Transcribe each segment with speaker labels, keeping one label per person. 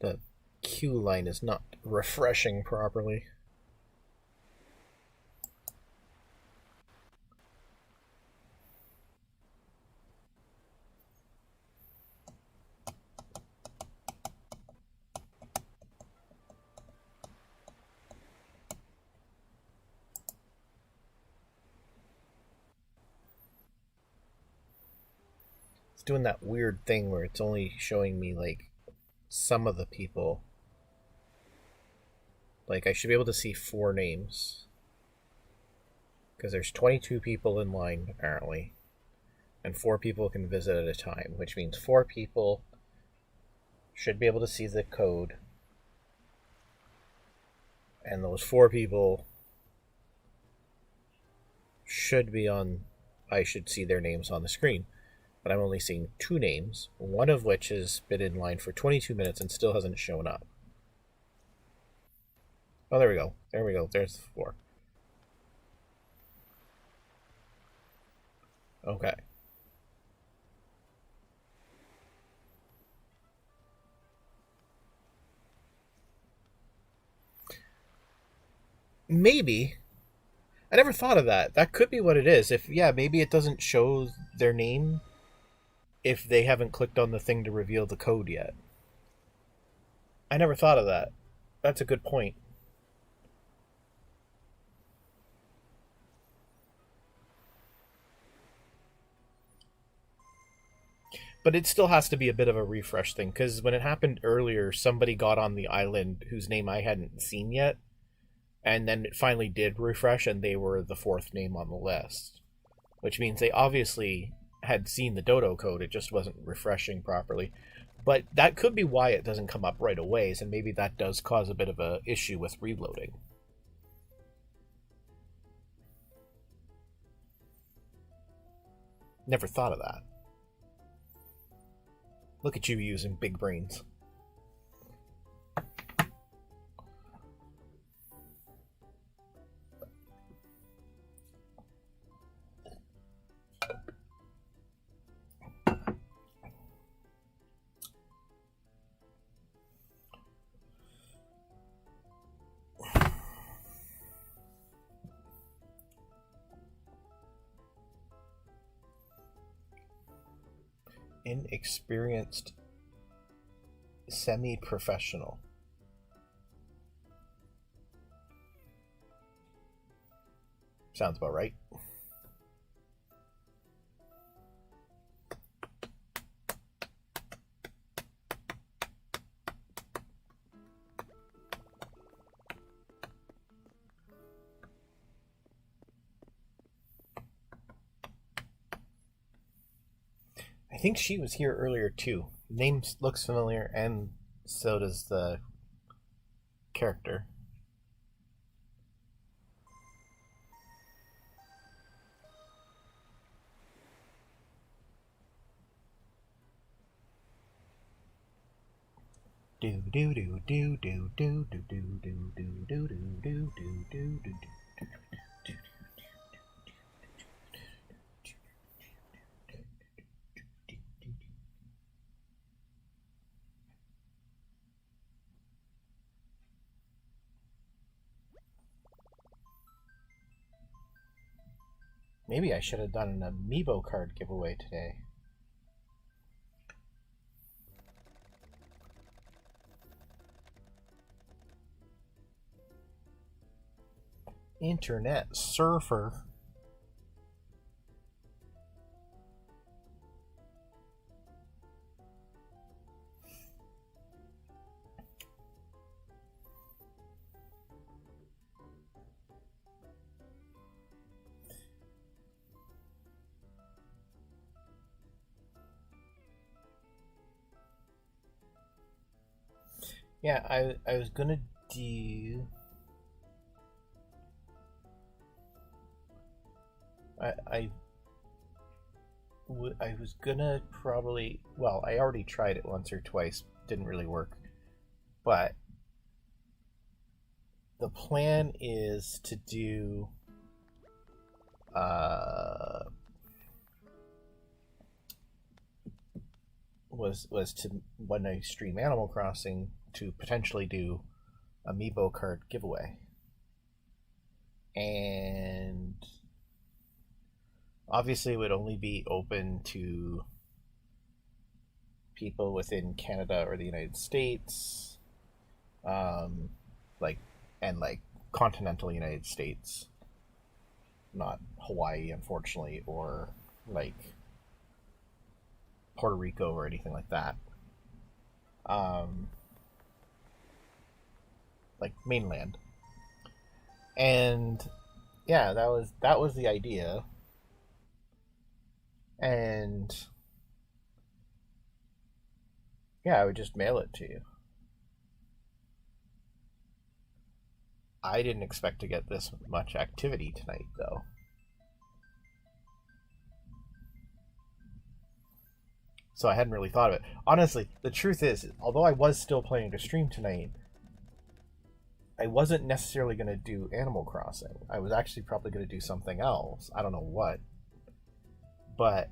Speaker 1: The queue line is not refreshing properly. It's doing that weird thing where it's only showing me like some of the people. Like I should be able to see 4 names because there's 22 people in line apparently, and 4 people can visit at a time, which means 4 people should be able to see the code, and those 4 people should be on. I should see their names on the screen, but I'm only seeing 2 names, one of which has been in line for 22 minutes and still hasn't shown up. Oh, there we go. There we go. There's 4. Okay. Maybe. I never thought of that. That could be what it is. If, yeah, maybe it doesn't show their name if they haven't clicked on the thing to reveal the code yet. I never thought of that. That's a good point. But it still has to be a bit of a refresh thing, because when it happened earlier, somebody got on the island whose name I hadn't seen yet, and then it finally did refresh, and they were the 4th name on the list. Which means they obviously had seen the dodo code, it just wasn't refreshing properly. But that could be why it doesn't come up right away, and maybe that does cause a bit of a issue with reloading. Never thought of that. Look at you using big brains. Inexperienced semi-professional. Sounds about right. I think she was here earlier too. Name looks familiar, and so does the character. Do do do do do do do do do do do do do do do. Maybe I should have done an amiibo card giveaway today. Internet surfer. Yeah, I was gonna do. I I was gonna probably. Well, I already tried it once or twice. Didn't really work. But the plan is to do. Uh, was to when I stream Animal Crossing to potentially do amiibo card giveaway. And obviously it would only be open to people within Canada or the United States, um, like like continental United States, not Hawaii, unfortunately, or like Puerto Rico or anything like that. Um, like mainland. And yeah, that was the idea. And yeah, I would just mail it to you. I didn't expect to get this much activity tonight, though. So I hadn't really thought of it. Honestly, the truth is, although I was still planning to stream tonight, I wasn't necessarily going to do Animal Crossing. I was actually probably going to do something else. I don't know what. But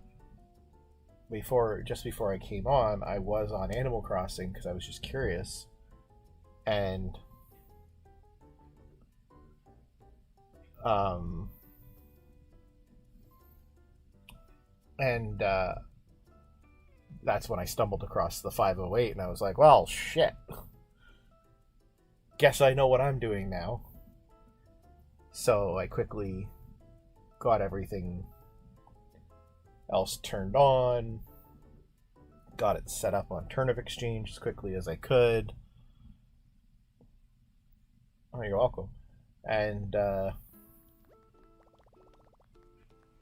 Speaker 1: just before I came on, I was on Animal Crossing because I was just curious. And um and that's when I stumbled across the 508, and I was like, well, shit. Guess I know what I'm doing now. So I quickly got everything else turned on, got it set up on Turnip Exchange as quickly as I could. Oh, you're welcome. And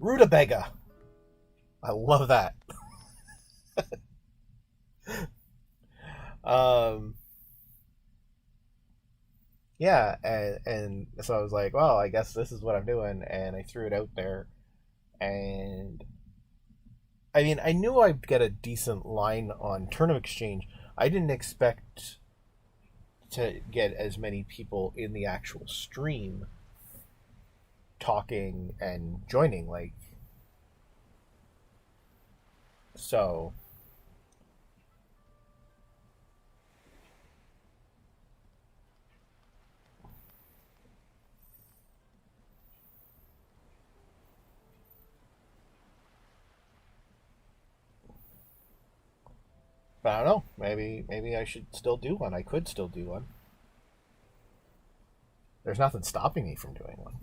Speaker 1: Rutabaga. I love that. Yeah, and so I was like, well, I guess this is what I'm doing, and I threw it out there. And I mean, I knew I'd get a decent line on Turnip Exchange. I didn't expect to get as many people in the actual stream talking and joining, like, so but I don't know, maybe I should still do one. I could still do one. There's nothing stopping me from doing one.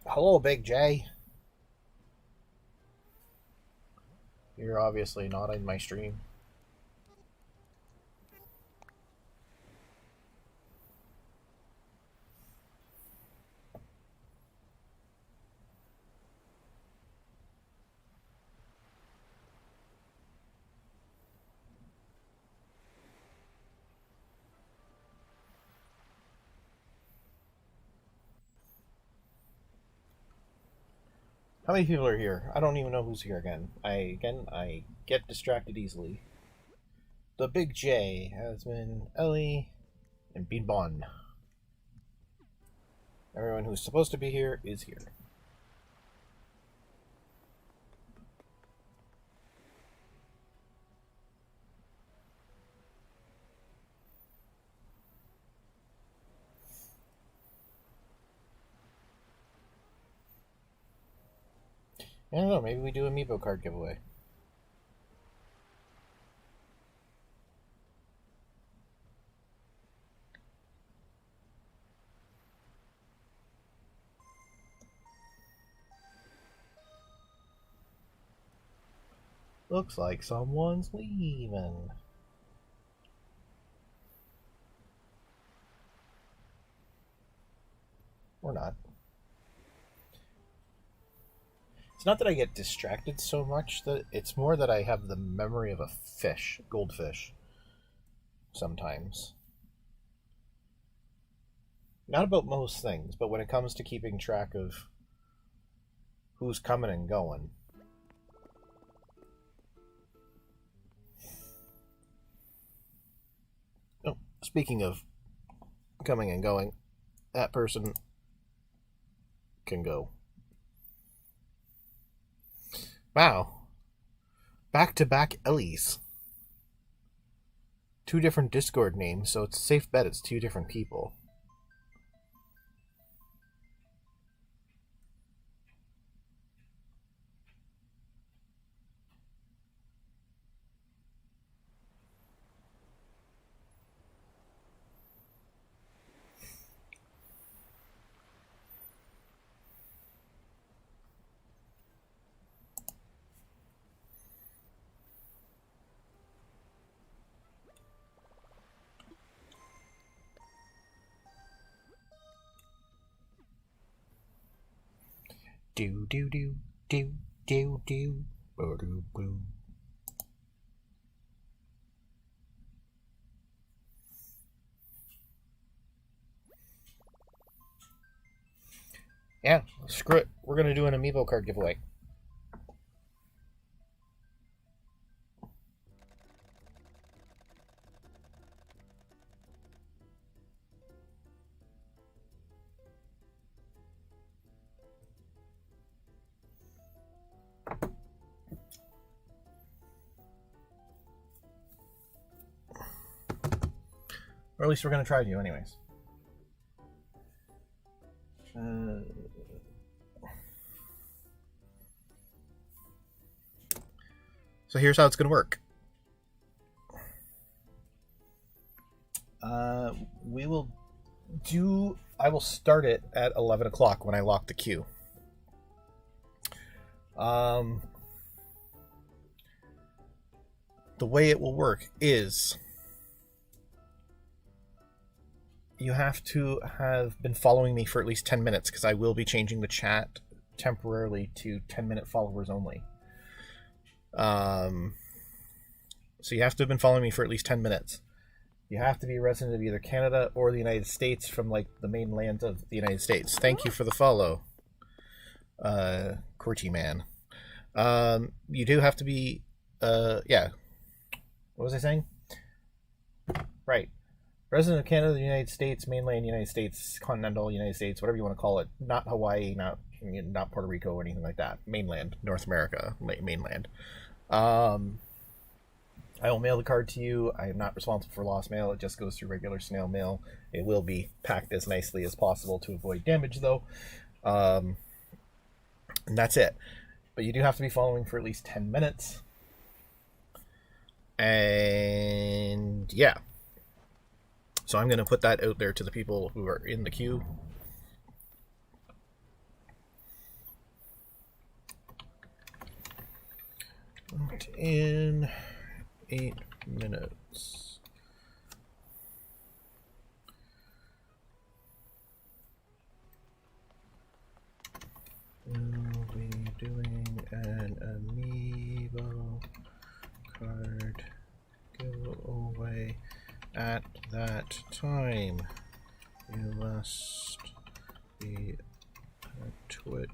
Speaker 1: Hello, Big J. You're obviously not in my stream. How many people are here? I don't even know who's here again. I get distracted easily. The Big J has been Ellie and Bean Bon. Everyone who's supposed to be here is here. I don't know, maybe we do amiibo card giveaway. Looks like someone's leaving. Or not. It's not that I get distracted so much, that it's more that I have the memory of a fish, goldfish, sometimes. Not about most things, but when it comes to keeping track of who's coming and going. Oh, speaking of coming and going, that person can go Wow. Back to back Ellies. Two different Discord names, so it's a safe bet it's two different people. Do do do do do do boo boo. Yeah, screw it. We're gonna do an amiibo card giveaway. Or at least we're gonna try to, anyways. So here's how it's gonna work. We will do. I will start it at 11 o'clock when I lock the queue. The way it will work is you have to have been following me for at least 10 minutes because I will be changing the chat temporarily to 10-minute followers only. So you have to have been following me for at least 10 minutes. You have to be a resident of either Canada or the United States from like the mainland of the United States. Thank you for the follow, Corty man. You do have to be, yeah. What was I saying? Right. Resident of Canada, the United States, mainland United States, continental United States, whatever you want to call it. Not Hawaii, not Puerto Rico or anything like that. Mainland, North America, mainland. I will mail the card to you. I am not responsible for lost mail. It just goes through regular snail mail. It will be packed as nicely as possible to avoid damage, though. And that's it. But you do have to be following for at least 10 minutes. And yeah. So I'm going to put that out there to the people who are in the queue. In 8 minutes. We'll be doing an amiibo card giveaway. At that time, you must be a Twitch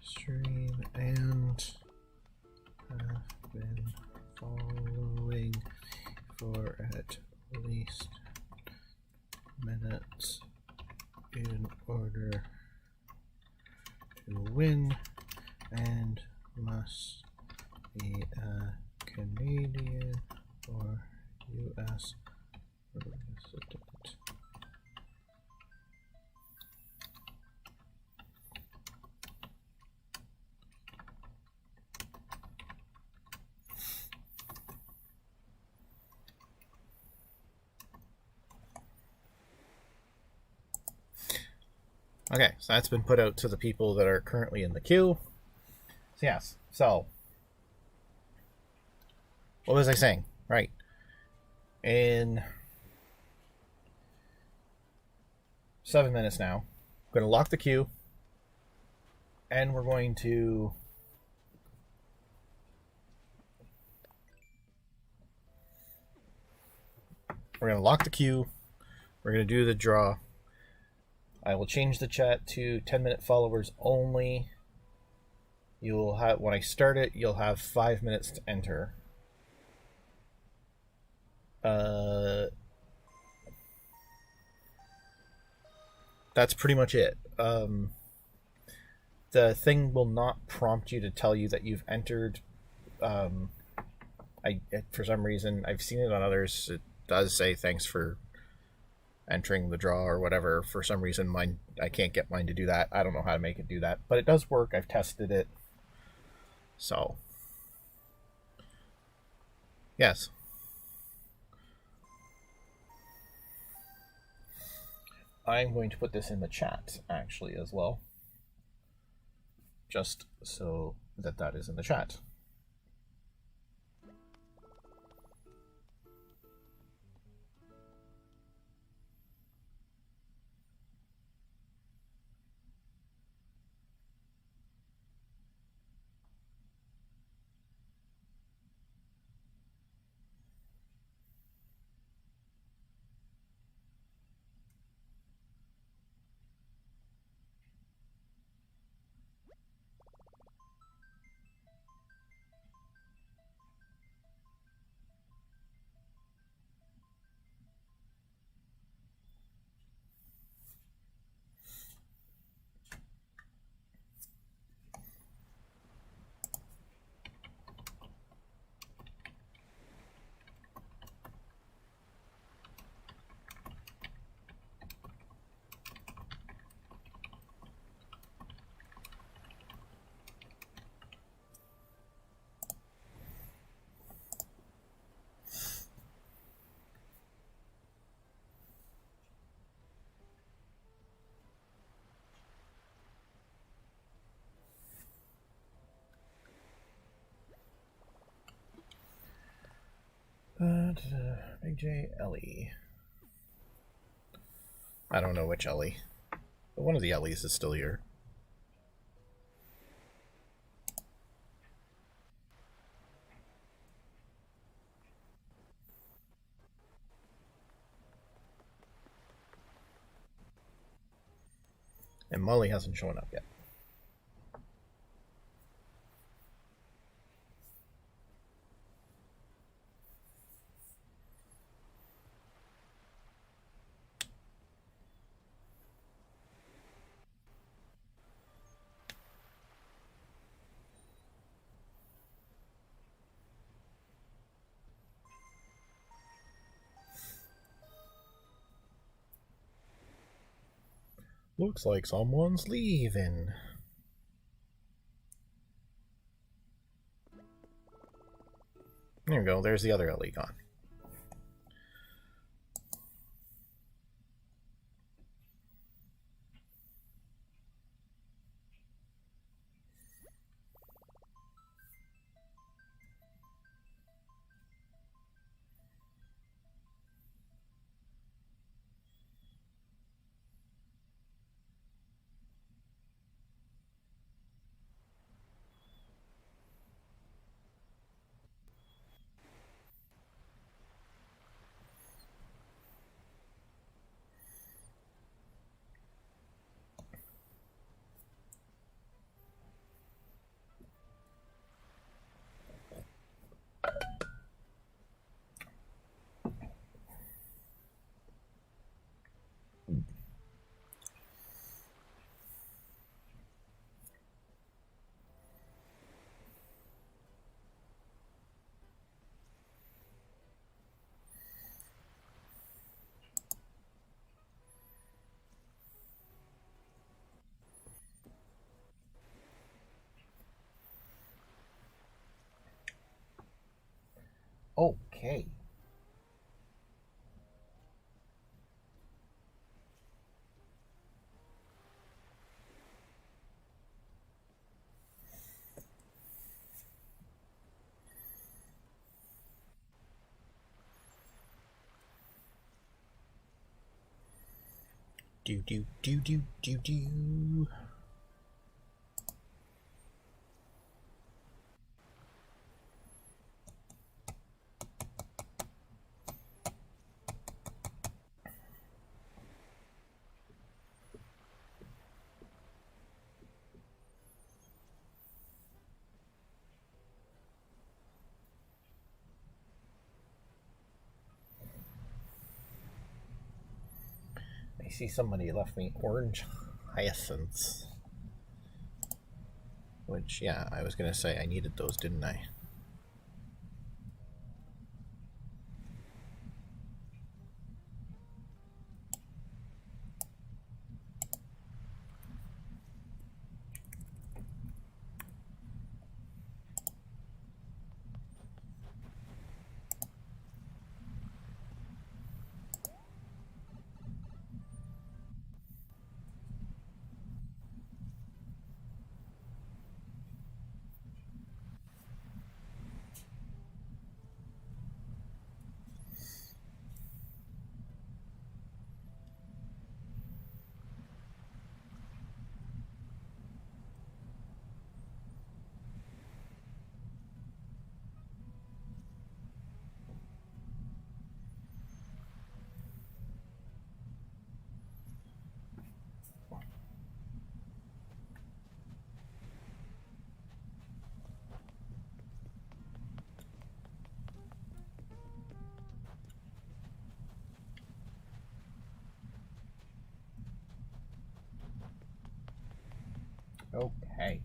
Speaker 1: stream and have been following for at least minutes in order to win, and must be a Canadian or U.S. resident. Okay, so that's been put out to the people that are currently in the queue. So yes, so what was I saying? Right. In 7 minutes now, I'm going to lock the queue, and we're going to lock the queue. We're going to do the draw. I will change the chat to 10-minute followers only. You will have, when I start it, you'll have 5 minutes to enter. That's pretty much it. The thing will not prompt you to tell you that you've entered. Um, for some reason, I've seen it on others. It does say thanks for entering the draw or whatever. For some reason, mine, I can't get mine to do that. I don't know how to make it do that, but it does work. I've tested it. So, yes. I'm going to put this in the chat actually as well, just so that that is in the chat. Big J Ellie. I don't know which Ellie, but one of the Ellies is still here. And Molly hasn't shown up yet. Looks like someone's leaving. There we go. There's the other Ellie gone. Okay. Do do do do do do. I see somebody left me orange hyacinths. Which, yeah, I was going to say I needed those, didn't I? Okay.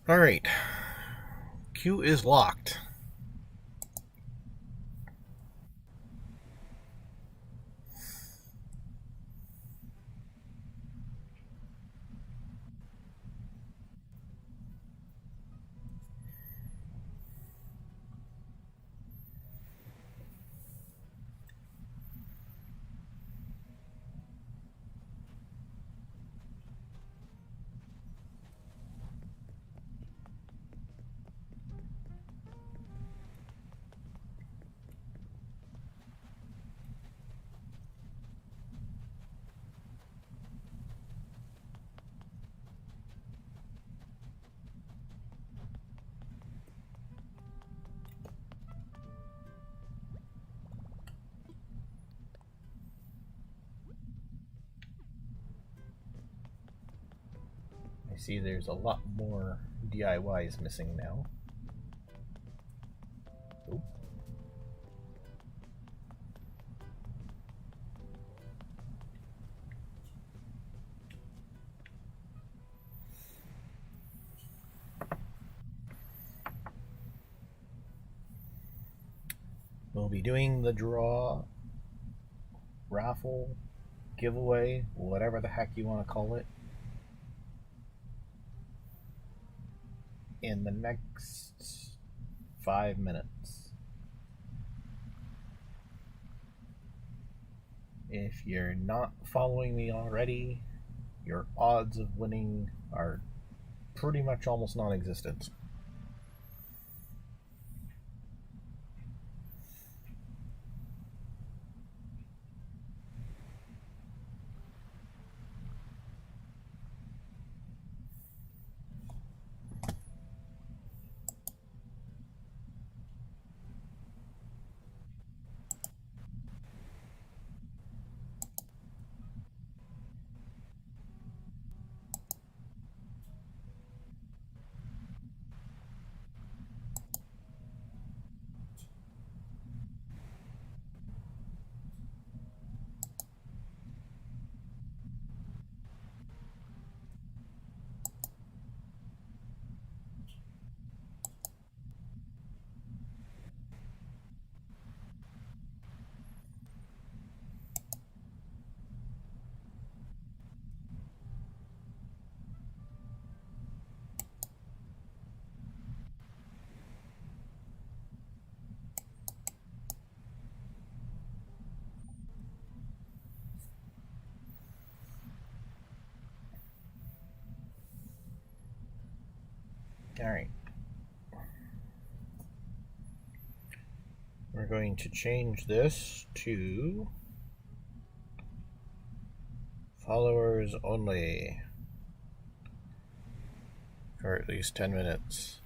Speaker 1: All right. Queue is locked. I see there's a lot more DIYs missing now. Oop. We'll be doing the draw, raffle, giveaway, whatever the heck you want to call it, in the next 5 minutes. If you're not following me already, your odds of winning are pretty much almost non-existent. We're going to change this to followers only for at least 10 minutes.